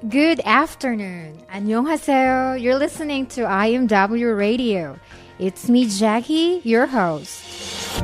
Good afternoon. 안녕하세요. You're listening to IMW Radio. It's me, Jackie, your host.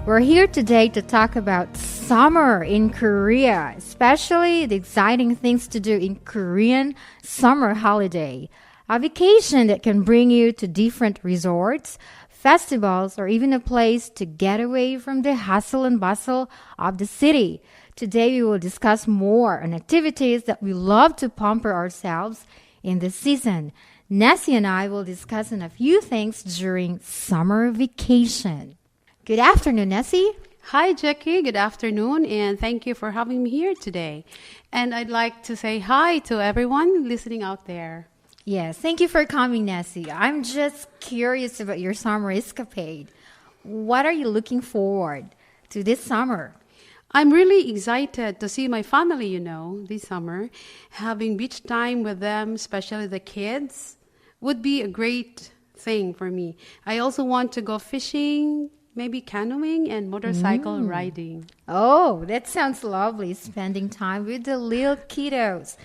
We're here today to talk about summer in Korea, especially the exciting things to do in Korean summer holiday. A vacation that can bring you to different resorts, festivals, or even a place to get away from the hustle and bustle of the city. Today we will discuss more on activities that we love to pamper ourselves in this season. Nessie and I will discuss on a few things during summer vacation. Good afternoon, Nessie. Hi, Jackie. Good afternoon, and thank you for having me here today. And I'd like to say hi to everyone listening out there. Yes, thank you for coming, Nessie. I'm just curious about your summer escapade. What are you looking forward to this summer? I'm really excited to see my family, this summer. Having beach time with them, especially the kids, would be a great thing for me. I also want to go fishing, maybe canoeing and motorcycle riding. Oh, that sounds lovely, spending time with the little kiddos.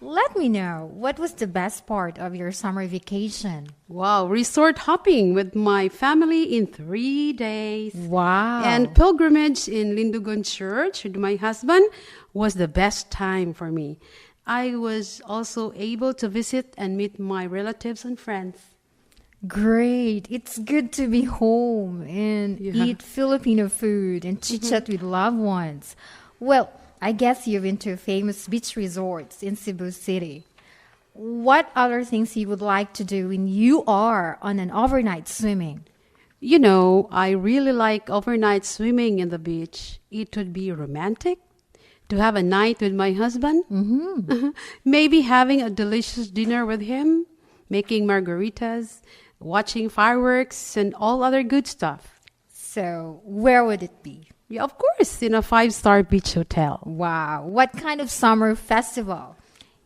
Let me know, what was the best part of your summer vacation? Wow, resort hopping with my family in 3 days. Wow. And pilgrimage in Lindugun Church with my husband was the best time for me. I was also able to visit and meet my relatives and friends. Great. It's good to be home and eat Filipino food and chit-chat with loved ones. Well, I guess you've been to famous beach resorts in Cebu City. What other things you would like to do when you are on an overnight swimming? I really like overnight swimming in the beach. It would be romantic to have a night with my husband. Mm-hmm. Maybe having a delicious dinner with him, making margaritas, watching fireworks, and all other good stuff. So, where would it be? Yeah, of course, in a 5-star beach hotel. Wow. What kind of summer festival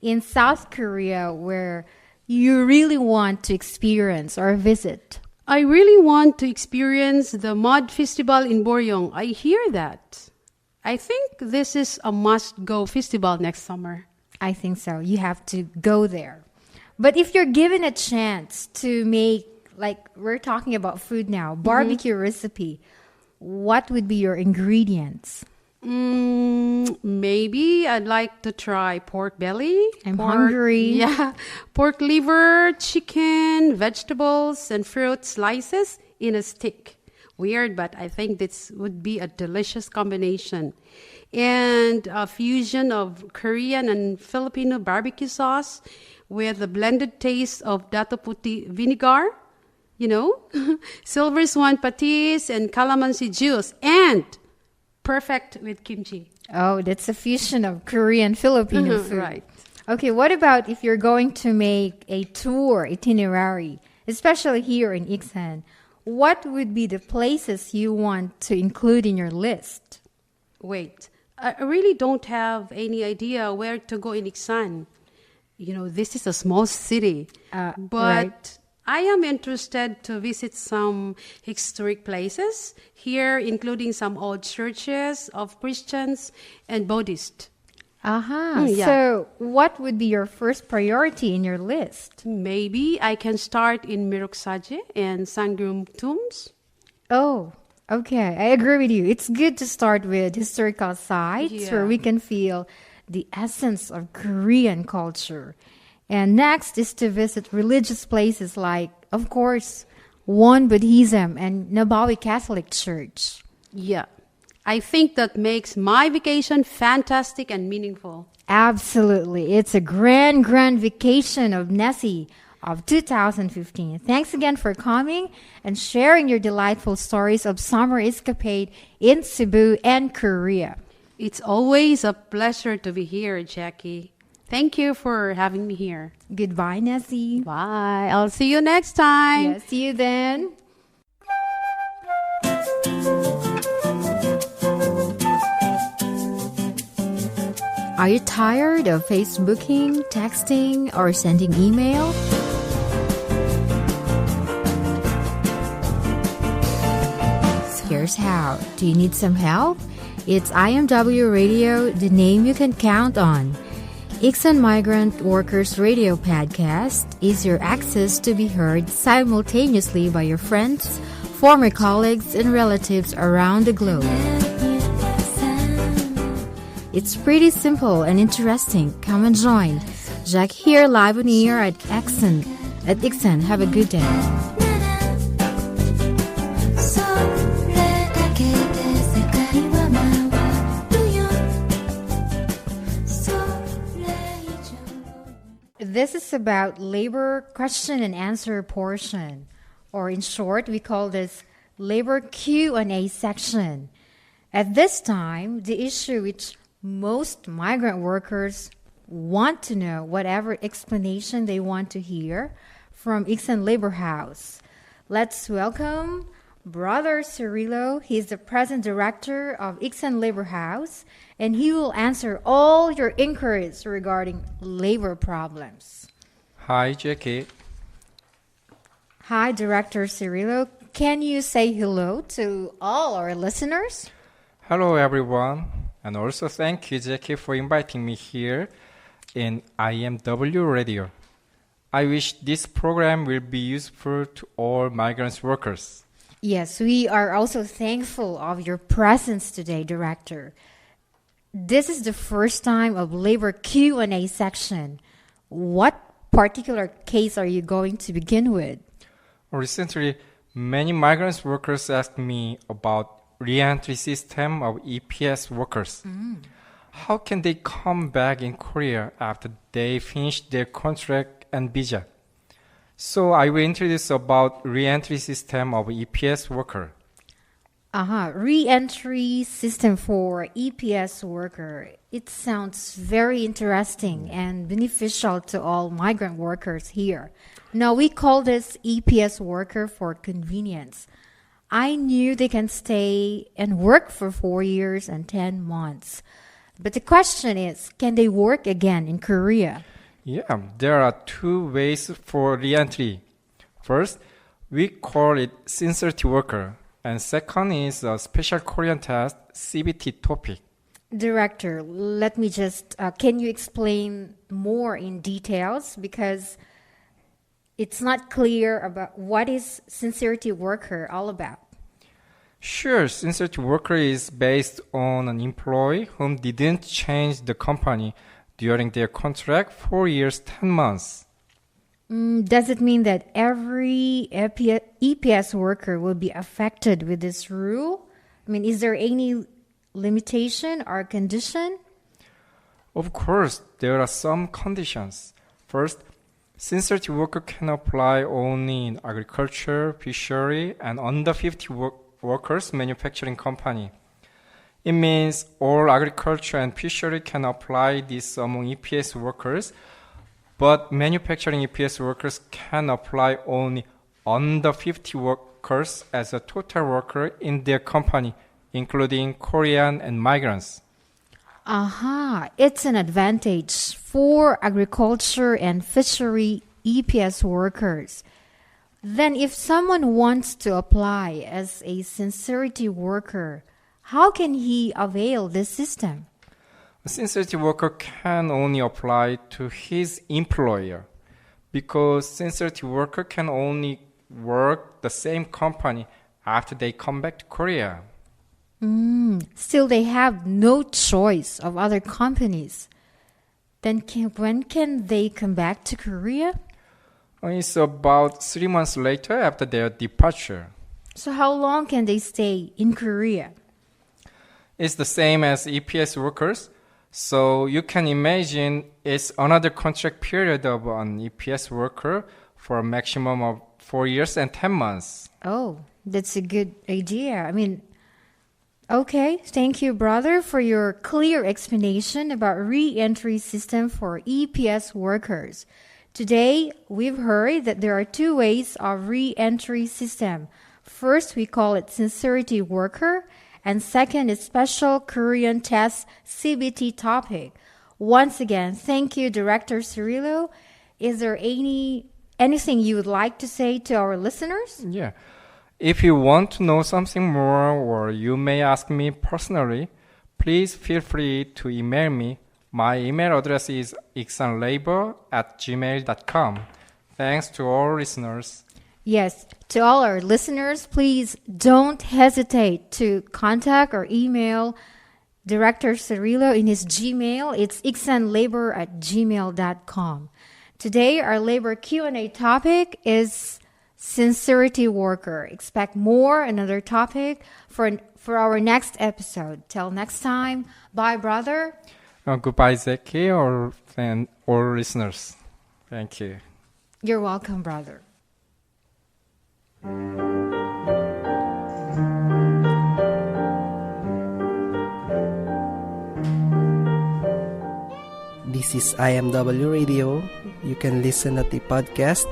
in South Korea where you really want to experience or visit? I really want to experience the Mud Festival in Boryong. I hear that. I think this is a must-go festival next summer. I think so. You have to go there. But if you're given a chance to make, like we're talking about food now, barbecue recipe, what would be your ingredients? Maybe I'd like to try pork belly. I'm hungry. Yeah, pork liver, chicken, vegetables, and fruit slices in a stick. Weird, but I think this would be a delicious combination. And a fusion of Korean and Filipino barbecue sauce with the blended taste of dato puti vinegar, silver swan patis and calamansi juice, and perfect with kimchi. Oh, that's a fusion of Korean Filipino food. Right. Okay, what about if you're going to make a tour itinerary, especially here in Iksan? What would be the places you want to include in your list? Wait, I really don't have any idea where to go in Iksan. This is a small city, but right. I am interested to visit some historic places here, including some old churches of Christians and Buddhists. Yeah. So what would be your first priority in your list? Maybe I can start in Miroksaje and Sangrum tombs. Oh, okay. I agree with you. It's good to start with historical sites where we can feel the essence of Korean culture. And next is to visit religious places like, of course, Won Buddhism and Nabawi Catholic Church. Yeah. I think that makes my vacation fantastic and meaningful. Absolutely. It's a grand vacation of Nessie of 2015. Thanks again for coming and sharing your delightful stories of summer escapade in Cebu and Korea. It's always a pleasure to be here, Jackie. Thank you for having me here. Goodbye, Nessie. Bye. I'll see you next time. Yeah, see you then. Are you tired of Facebooking, texting, or sending email? Here's how. Do you need some help? It's IMW Radio, the name you can count on. Iksan Migrant Workers Radio Podcast is your access to be heard simultaneously by your friends, former colleagues, and relatives around the globe. It's pretty simple and interesting. Come and join. Jack here live on air at Iksan. Have a good day. This is about labor question and answer portion, or in short, we call this labor Q&A section. At this time, the issue which most migrant workers want to know, whatever explanation they want to hear from Iksan Labor House. Let's welcome Brother Cirilo. He's the President Director of Iksan Labor House, and he will answer all your inquiries regarding labor problems. Hi, Jackie. Hi, Director Cirilo. Can you say hello to all our listeners? Hello, everyone. And also thank you, Jackie, for inviting me here in IMW Radio. I wish this program will be useful to all migrant workers. Yes, we are also thankful of your presence today, Director. This is the first time of Labor Q&A section. What particular case are you going to begin with? Recently, many migrant workers asked me about re-entry system of EPS workers. How can they come back in Korea after they finish their contract and visa? So I will introduce about re-entry system of EPS worker. Re-entry system for EPS worker. It sounds very interesting and beneficial to all migrant workers here. Now, we call this EPS worker for convenience. I knew they can stay and work for 4 years and 10 months. But the question is, can they work again in Korea? Yeah, there are two ways for re-entry. First, we call it sincerity worker. And second is a special Korean test, CBT topic. Director, let me just, can you explain more in details? Because it's not clear about what is sincerity worker all about. Sure, sincerity worker is based on an employee whom didn't change the company during their contract 4 years, 10 months. Does it mean that every EPS worker will be affected with this rule? I mean, is there any limitation or condition? Of course, there are some conditions. First, sincerity worker can apply only in agriculture, fishery, and under 50 workers manufacturing company. It means all agriculture and fishery can apply this among EPS workers, but manufacturing EPS workers can apply only under 50 workers as a total worker in their company, including Korean and migrants. It's an advantage for agriculture and fishery EPS workers. Then if someone wants to apply as a sincerity worker, how can he avail this system? A sincerity worker can only apply to his employer because sincerity worker can only work the same company after they come back to Korea. Still, they have no choice of other companies. Then when can they come back to Korea? It's about 3 months later after their departure. So how long can they stay in Korea? It's the same as EPS workers. So you can imagine it's another contract period of an EPS worker for a maximum of 4 years and 10 months. Oh, that's a good idea. I mean, okay, thank you, brother, for your clear explanation about re-entry system for EPS workers. Today, we've heard that there are two ways of re-entry system. First, we call it sincerity worker, and second is special Korean test CBT topic. Once again, thank you, Director Cirillo. Is there anything you would like to say to our listeners? Yeah. If you want to know something more or you may ask me personally, please feel free to email me. My email address is iksanlabor@gmail.com. Thanks to all listeners. Yes, to all our listeners, please don't hesitate to contact or email Director Cirillo in his Gmail. It's iksanlabor@gmail.com. Today, our labor Q&A topic is sincerity worker. Expect more, another topic for our next episode. Till next time, bye, brother. Goodbye, Zeki, or all listeners. Thank you. You're welcome, brother. This is IMW Radio. You can listen at the podcast.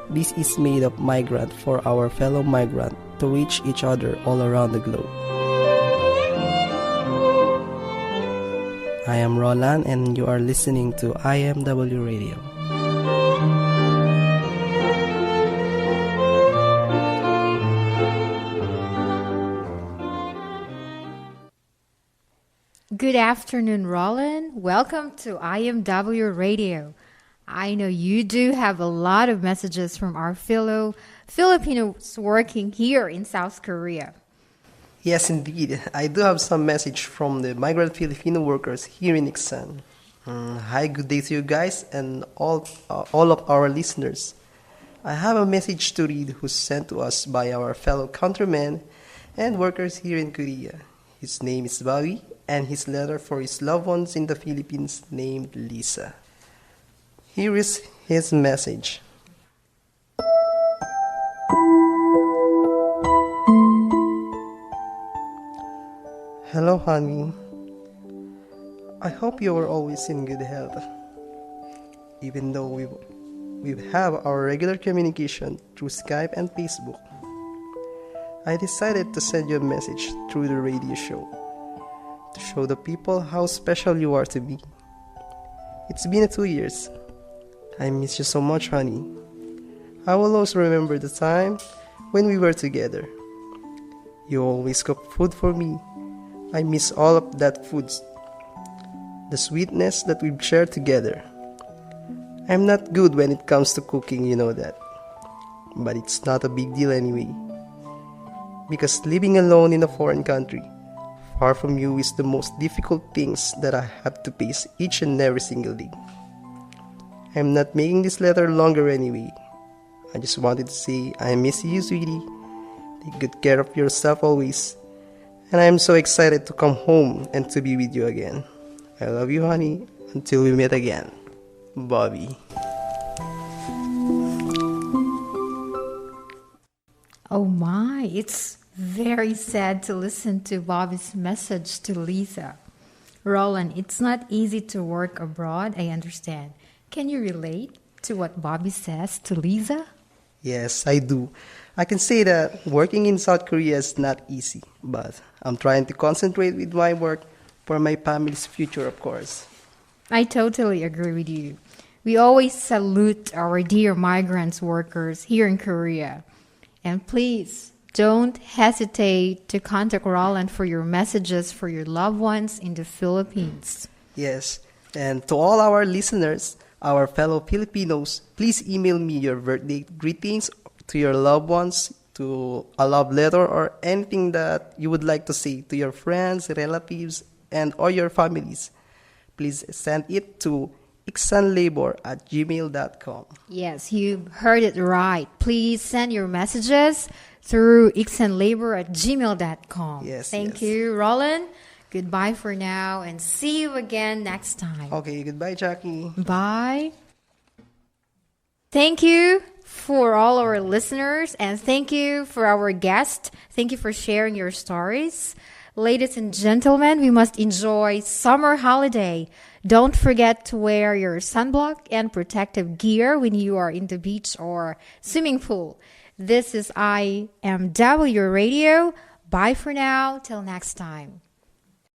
This is made of Migrant for our fellow migrant to reach each other all around the globe. I am Roland and you are listening to IMW Radio. Good afternoon, Roland. Welcome to IMW Radio. I know you do have a lot of messages from our fellow Filipinos working here in South Korea. Yes, indeed. I do have some message from the migrant Filipino workers here in Iksan. Hi, good day to you guys and all of our listeners. I have a message to read who's sent to us by our fellow countrymen and workers here in Korea. His name is Bobby, and his letter for his loved ones in the Philippines named Lisa. Here is his message. Hello, honey. I hope you are always in good health. Even though we have our regular communication through Skype and Facebook, I decided to send you a message through the radio show to show the people how special you are to me. It's been 2 years. I miss you so much, honey. I will also remember the time when we were together. You always cook food for me. I miss all of that food. The sweetness that we've shared together. I'm not good when it comes to cooking, you know that. But it's not a big deal anyway. Because living alone in a foreign country, far from you, is the most difficult things that I have to face each and every single day. I'm not making this letter longer anyway. I just wanted to say I miss you, sweetie. Take good care of yourself always. And I'm so excited to come home and to be with you again. I love you, honey. Until we meet again. Bobby. Oh my, it's very sad to listen to Bobby's message to Lisa. Roland, it's not easy to work abroad, I understand. Can you relate to what Bobby says to Lisa? Yes, I do. I can say that working in South Korea is not easy, but I'm trying to concentrate with my work for my family's future, of course. I totally agree with you. We always salute our dear migrants workers here in Korea. And please, don't hesitate to contact Roland for your messages for your loved ones in the Philippines. Yes, and to all our listeners, our fellow Filipinos, please email me your birthday greetings to your loved ones, to a love letter, or anything that you would like to say to your friends, relatives, and or your families. Please send it to iksanlabor@gmail.com. Yes, you heard it right. Please send your messages through iksanlabor@gmail.com. Yes, Thank yes. you, Roland. Goodbye for now and see you again next time. Okay, goodbye, Jackie. Bye. Thank you for all our listeners and thank you for our guest. Thank you for sharing your stories. Ladies and gentlemen, we must enjoy summer holiday. Don't forget to wear your sunblock and protective gear when you are in the beach or swimming pool. This is IMW Radio. Bye for now. Till next time.